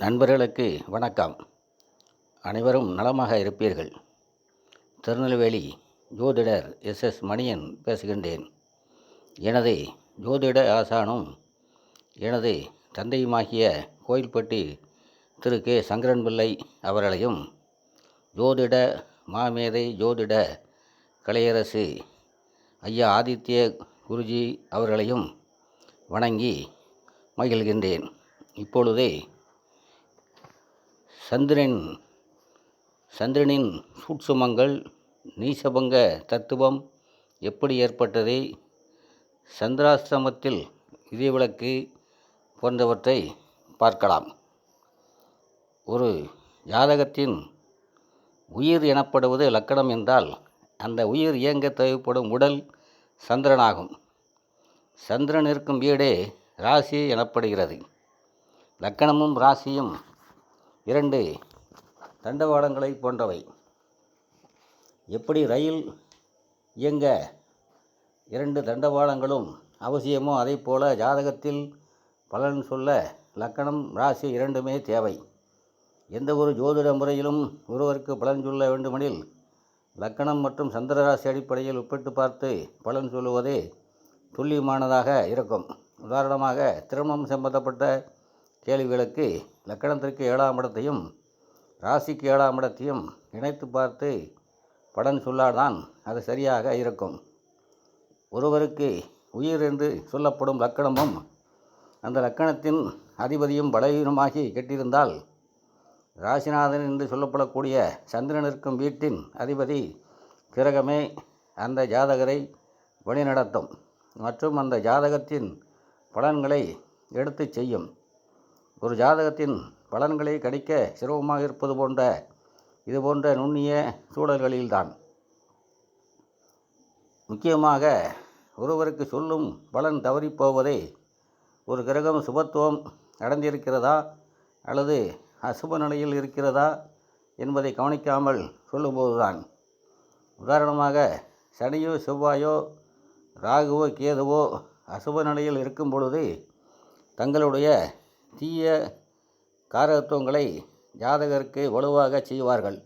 நண்பர்களுக்கு வணக்கம். அனைவரும் நலமாக இருப்பீர்கள். திருநெல்வேலி ஜோதிடர் எஸ் மணியன் பேசுகின்றேன். எனது ஜோதிட ஆசானும் எனது தந்தையுமாகிய கோயில்பட்டி திரு கே சங்கரன்பிள்ளை அவர்களையும் ஜோதிட மாமேதை ஜோதிட கலையரசு ஐயா ஆதித்ய குருஜி அவர்களையும் வணங்கி மகிழ்கின்றேன். இப்பொழுதே சந்திரனின் சூட்சுமங்கள், நீசபங்க தத்துவம் எப்படி ஏற்பட்டது, சந்திராஷ்டமத்தில் விதிவிலக்கு போன்றவற்றை பார்க்கலாம். ஒரு ஜாதகத்தின் உயிர் எனப்படுவது லக்கணம் என்றால், அந்த உயிர் இயங்க தேவைப்படும் உடல் சந்திரனாகும். சந்திரன் இருக்கும் வீடே ராசி எனப்படுகிறது. லக்கணமும் ராசியும் இரண்டு தண்டவாளங்களை போன்றவை. எப்படி ரயில் இயங்க இரண்டு தண்டவாளங்களும் அவசியமோ அதே போல ஜாதகத்தில் பலன் சொல்ல லக்கணம் ராசி இரண்டுமே தேவை. எந்த ஒரு ஜோதிட முறையிலும் ஒருவருக்கு பலன் சொல்ல வேண்டுமெனில் லக்கணம் மற்றும் சந்திரராசி அடிப்படையில் ஒப்பிட்டு பார்த்து பலன் சொல்லுவதே துல்லியமானதாக இருக்கும். உதாரணமாக, திருமணம் சம்பந்தப்பட்ட கேள்விகளுக்கு லக்கணத்திற்கு 7ஆம் இடத்தையும் ராசிக்கு 7ஆம் இடத்தையும் இணைத்து பார்த்து பலன் சொல்லாதான் அது சரியாக இருக்கும். ஒருவருக்கு உயிர் என்று சொல்லப்படும் லக்கணமும் அந்த லக்கணத்தின் அதிபதியும் பலவீனமாகி கெட்டிருந்தால், ராசிநாதன் என்று சொல்லப்படக்கூடிய சந்திரன் இருக்கும் வீட்டின் அதிபதி கிரகமே அந்த ஜாதகரை வழிநடத்தும் மற்றும் அந்த ஜாதகத்தின் பலன்களை எடுத்து செய்யும். ஒரு ஜாதகத்தின் பலன்களை கணிக்க சிரமமாக இருப்பது போன்ற இதுபோன்ற நுண்ணிய சூழல்களில்தான் முக்கியமாக ஒருவருக்கு சொல்லும் பலன் தவறிப்போவதே ஒரு கிரகம் சுபத்துவம் அடைந்திருக்கிறதா அல்லது அசுப நிலையில் இருக்கிறதா என்பதை கவனிக்காமல் சொல்லும்போதுதான். உதாரணமாக, சனியோ செவ்வாயோ ராகுவோ கேதுவோ அசுப நிலையில் இருக்கும் பொழுது தங்களுடைய தீய காரகத்துவங்களை ஜாதகருக்கு வலுவாக செய்வார்கள்.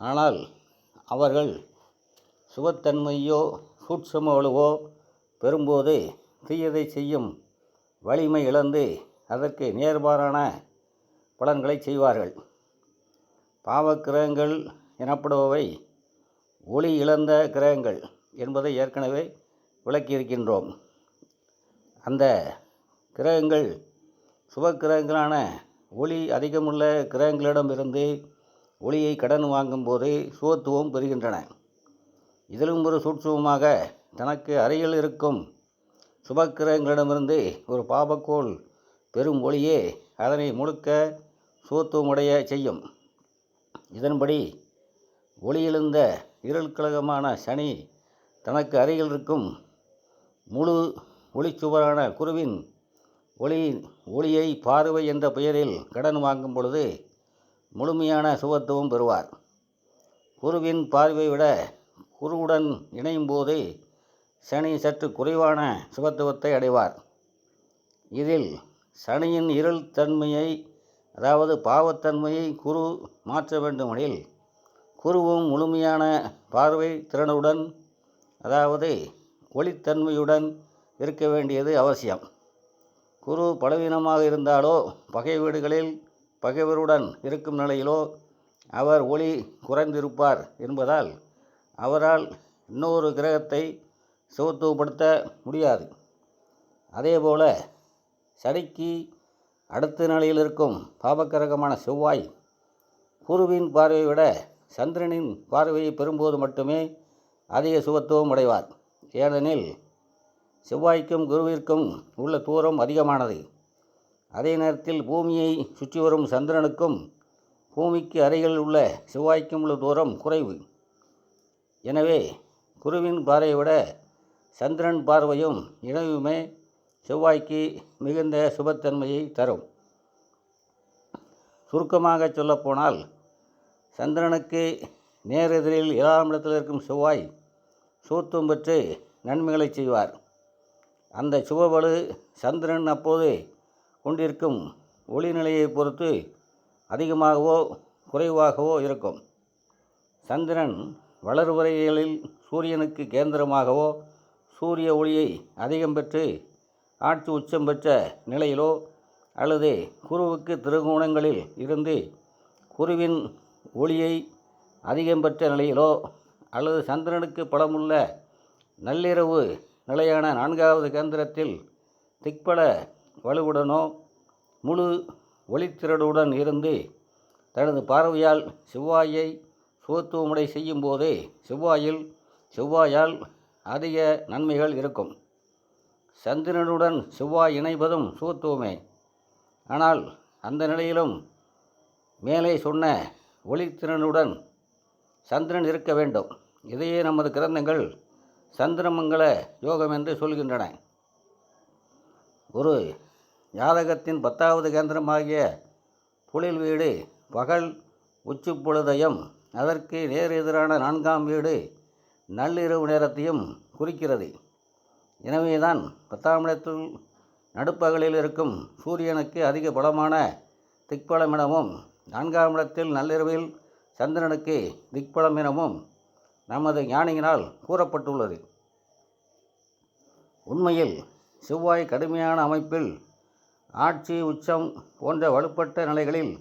ஆனால் அவர்கள் சுபத்தன்மையோ சூட்சும வலுவோ பெறும்போது தீயதை செய்யும் வலிமை இழந்து அதற்கு நேர்மாறான பலன்களை செய்வார்கள். பாவக்கிரகங்கள் எனப்படுபவை ஒளி இழந்த கிரகங்கள் என்பதை ஏற்கனவே விளக்கியிருக்கின்றோம். அந்த கிரகங்கள் சுபக்கிரகங்களான ஒளி அதிகமுள்ள கிரகங்களிடமிருந்து ஒளியை கடன் வாங்கும்போது சுபத்துவம் பெறுகின்றன. இதிலும் ஒரு சூட்சுமமாக, தனக்கு அருகில் இருக்கும் சுபக்கிரகங்களிடமிருந்து ஒரு பாபக்கோள் பெரும் ஒளியே அதனை முழுக்க சுபத்துவமுடைய செய்யும். இதன்படி ஒளியிழந்த இருள் கிரகமான சனி தனக்கு அருகில் இருக்கும் முழு ஒளிச்சுவரான குருவின் ஒளியை பார்வை என்ற பெயரில் கடன் வாங்கும் பொழுது முழுமையான சுபத்துவம் பெறுவார். குருவின் பார்வை விட குருவுடன் இணையும் போது சனி சற்று குறைவான சுபத்துவத்தை அடைவார். இதில் சனியின் இருள் தன்மையை, அதாவது பாவத்தன்மையை குரு மாற்ற வேண்டுமெனில் குருவும் முழுமையான பார்வை திறனுடன், அதாவது ஒளித்தன்மையுடன் இருக்க வேண்டியது அவசியம். குரு பலவீனமாக இருந்தாலோ, பகை வீடுகளில் பகைவருடன் இருக்கும் நிலையிலோ அவர் ஒளி குறைந்திருப்பார் என்பதால் அவரால் இன்னொரு கிரகத்தை சுபத்துவப்படுத்த முடியாது. அதேபோல சனிக்கு அடுத்த நிலையில் இருக்கும் பாபக்கிரகமான செவ்வாய் குருவின் பார்வையை விட சந்திரனின் பார்வையை பெறும்போது மட்டுமே அதிக சுபத்துவம் அடைவார். ஏனெனில் செவ்வாய்க்கும் குருவிற்கும் உள்ள தூரம் அதிகமானது. அதே நேரத்தில் பூமியை சுற்றி வரும் சந்திரனுக்கும் பூமிக்கு அருகில் உள்ள செவ்வாய்க்கும் உள்ள தூரம் குறைவு. எனவே குருவின் பார்வையை விட சந்திரன் பார்வையும் இணைவுமே செவ்வாய்க்கு மிகுந்த சுபத்தன்மையை தரும். சுருக்கமாக சொல்லப்போனால், சந்திரனுக்கு நேரெதிரில் 7ஆம் இடத்தில் இருக்கும் செவ்வாய் சுபத்துவம் பெற்று நன்மைகளை செய்வார். அந்த சுபவலு சந்திரன் அப்போது கொண்டிருக்கும் ஒளி நிலையை பொறுத்து அதிகமாகவோ குறைவாகவோ இருக்கும். சந்திரன் வளர்வரைகளில் சூரியனுக்கு கேந்திரமாகவோ சூரிய ஒளியை அதிகம் பெற்று ஆட்சி உச்சம் பெற்ற நிலையிலோ அல்லது குருவுக்கு திருகோணங்களில் இருந்து குருவின் ஒளியை அதிகம் பெற்ற நிலையிலோ அல்லது சந்திரனுக்கு பலமுள்ள நள்ளிரவு நிலையான 4வது கேந்திரத்தில் திக்பல வலுவுடனோ முழு ஒளித்திரடுடன் இருந்து தனது பார்வையால் செவ்வாயை சுகத்துவமுடை செய்யும்போது செவ்வாயால் அதிக நன்மைகள் இருக்கும். சந்திரனுடன் செவ்வாய் இணைப்பதும் சுகத்துவமே. ஆனால் அந்த நிலையிலும் மேலே சொன்ன ஒளித்திறனுடன் சந்திரன் இருக்க வேண்டும். இதையே நமது கிரந்தங்கள் சந்திரமங்கல யோகம் என்று சொல்கின்றன. ஒரு ஜாதகத்தின் 10வது கேந்திரமாகிய புலில் வீடு பகல் உச்சிப்பொழுதையும் அதற்கு நேர் எதிரான 4ஆம் வீடு நள்ளிரவு நேரத்தையும் குறிக்கிறது. எனவேதான் 10ஆம் இடத்தில் நடுப்பகலில் இருக்கும் சூரியனுக்கு அதிக பலமான திக்பலம் எனவும் 4ஆம் இடத்தில் நள்ளிரவில் சந்திரனுக்கு திக்பலம் எனவும் நமது ஞானியினால் கூறப்பட்டுள்ளது. உண்மையில் செவ்வாய் கடுமையான அமைப்பில் ஆட்சி உச்சம் போன்ற வலுப்பட்ட நிலைகளில்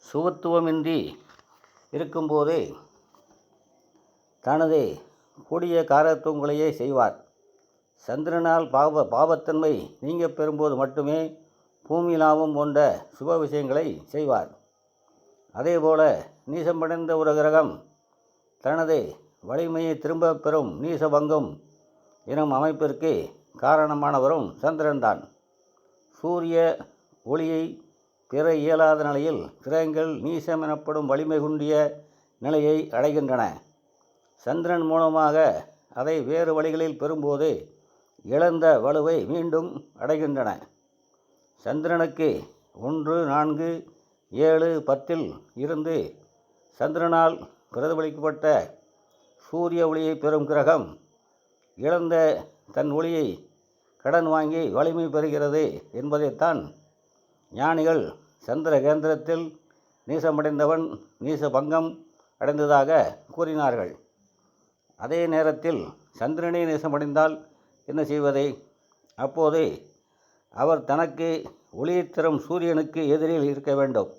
சுகத்துவமின்றி இருக்கும்போது தனது கூடிய காரத்துவங்களையே செய்வார். சந்திரனால் பாவத்தன்மை நீங்க பெறும்போது மட்டுமே பூமி லாபம் போன்ற சுப விஷயங்களை செய்வார். அதேபோல நீசமடைந்த ஒரு கிரகம் தனது வலிமையை திரும்ப பெறும் நீசபங்கம் எனும் அமைப்பிற்கு காரணமானவரும் சந்திரன்தான். சூரிய ஒளியை பெற இயலாத நிலையில் கிரகங்கள் நீசம் எனப்படும் வலிமை குன்றிய நிலையை அடைகின்றன. சந்திரன் மூலமாக அதை வேறு வழிகளில் பெறும்போது இழந்த வலுவை மீண்டும் அடைகின்றன. சந்திரனுக்கு 1, 4, 7, 10 இருந்து சந்திரனால் பிரதிபலிக்கப்பட்ட சூரிய ஒளியை பெறும் கிரகம் இழந்த தன் ஒளியை கடன் வாங்கி வலிமை பெறுகிறது என்பதைத்தான் ஞானிகள் சந்திர கேந்திரத்தில் நீசமடைந்தவன் நீச பங்கம் அடைந்ததாக கூறினார்கள். அதே நேரத்தில் சந்திரனே நீசமடைந்தால் என்ன செய்வதை? அப்போது அவர் தனக்கு ஒளியைத் தரும் சூரியனுக்கு எதிரில் இருக்க வேண்டும்.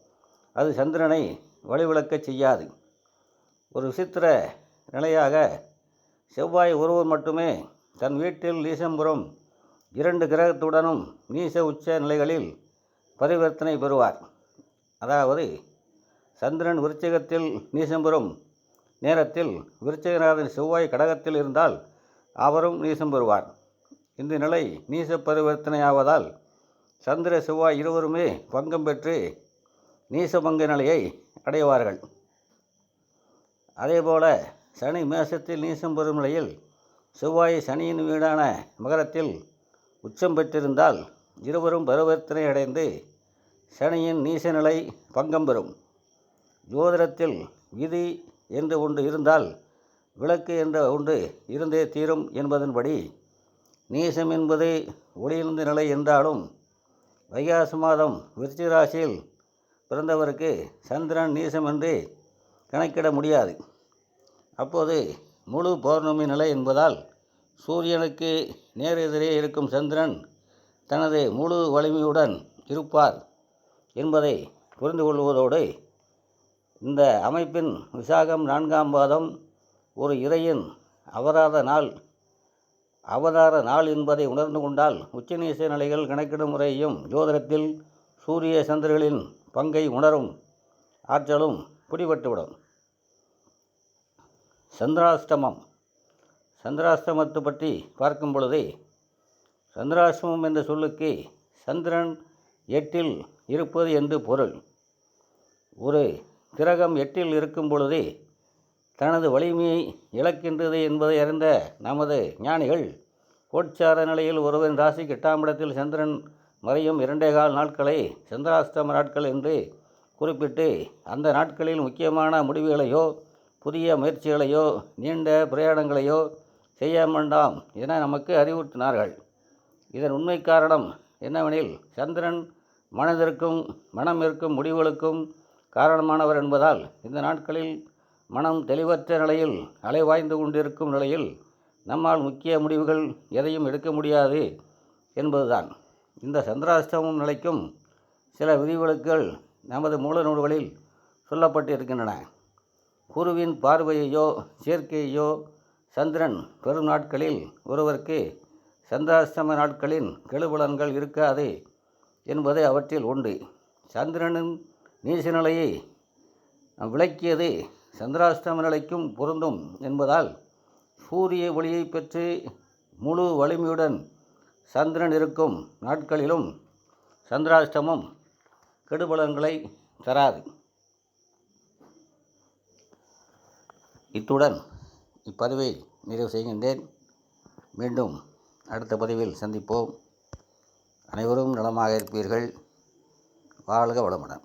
அது சந்திரனை வழிவிளக்கச் செய்யாது. ஒரு விசித்திர நிலையாக செவ்வாய் ஒருவர் மட்டுமே தன் வீட்டில் நீசம் பெறும் 2 கிரகத்துடனும் நீச உச்ச நிலைகளில் பரிவர்த்தனை பெறுவார். அதாவது சந்திரன் விருச்சிகத்தில் நீசம் பெறும் நேரத்தில் விருச்சிகநாதன் செவ்வாய் கடகத்தில் இருந்தால் அவரும் நீசம் பெறுவார். இந்த நிலை நீச பரிவர்த்தனையாவதால் சந்திர செவ்வாய் இருவருமே பங்கம் பெற்று நீசபங்க நிலையை அடைவார்கள். அதேபோல சனி மேசத்தில் நீசம் பெறும் நிலையில் செவ்வாய் சனியின் வீடான மகரத்தில் உச்சம் பெற்றிருந்தால் இருவரும் பரிவர்த்தனை அடைந்து சனியின் நீச நிலை பங்கம் பெறும். ஜோதிடத்தில் விதி என்று ஒன்று இருந்தால் விளக்கு என்ற ஒன்று இருந்தே தீரும் என்பதன்படி நீசம் என்பது ஒளியிழந்த நிலை என்றாலும் வைகாசி மாதம் விருச்சிக ராசியில் பிறந்தவருக்கு சந்திரன் நீசம் என்று கணக்கிட முடியாது. அப்போது முழு பௌர்ணமி நிலை என்பதால் சூரியனுக்கு நேர் எதிரே இருக்கும் சந்திரன் தனது முழு வலிமையுடன் இருப்பார் என்பதை புரிந்து கொள்வதோடு இந்த அமைப்பின் விசாகம் 4ஆம் பாதம் ஒரு இறையின் அவதார நாள் என்பதை உணர்ந்து கொண்டால் உச்சநீச நிலைகள் கணக்கிடும் முறையும் ஜோதிடத்தில் சூரிய சந்திரர்களின் பங்கை உணரும் ஆற்றலும் பிடிபட்டுவிடும். சந்திராஷ்டமத்தை பற்றி பார்க்கும் பொழுது சந்திராஷ்டமம் என்ற சொல்லுக்கு சந்திரன் 8இல் இருப்பது என்று பொருள். ஒரு கிரகம் 8இல் இருக்கும் பொழுது தனது வலிமையை இழக்கின்றது என்பதை அறிந்த நமது ஞானிகள் கோட்சார நிலையில் ஒருவன் ராசிக்கு 8ஆம் இடத்தில் சந்திரன் மறையும் 2.25 நாட்களை சந்திராஷ்டம நாட்கள் என்று குறிப்பிட்டு அந்த நாட்களில் முக்கியமான முடிவுகளையோ புதிய முயற்சிகளையோ நீண்ட பிரயாணங்களையோ செய்ய வேண்டாம் என நமக்கு அறிவுறுத்தினார்கள். இதன் உண்மை காரணம் என்னவெனில் சந்திரன் மனம் இருக்கும் முடிவுகளுக்கும் காரணமானவர் என்பதால் இந்த நாட்களில் மனம் தெளிவற்ற நிலையில் அலைவாய்ந்து கொண்டிருக்கும் நிலையில் நம்மால் முக்கிய முடிவுகள் எதையும் எடுக்க முடியாது என்பதுதான். இந்த சந்திராஷ்டமம் நிலைக்கும் சில விதிவிலக்குகள் நமது மூல நூல்களில் சொல்லப்பட்டிருக்கின்றன. குருவின் பார்வையையோ சேர்க்கையோ சந்திரன் பெறும் நாட்களில் ஒருவருக்கு சந்திராஷ்டம நாட்களின் கெடுபலன்கள் இருக்காது என்பது அவற்றில் உண்டு. சந்திரனின் நீச நிலையை விளக்கியது சந்திராஷ்டம நிலைக்கும் பொருந்தும் என்பதால் சூரிய ஒளியை பெற்று முழு வலிமையுடன் சந்திரன் இருக்கும் நாட்களிலும் சந்திராஷ்டமம் கெடுபலன்களை தராது. இத்துடன் இப்பதிவை நிறைவு செய்கின்றேன். மீண்டும் அடுத்த பதிவில் சந்திப்போம். அனைவரும் நலமாக இருப்பீர்கள். வாழ்க வளமுடன்.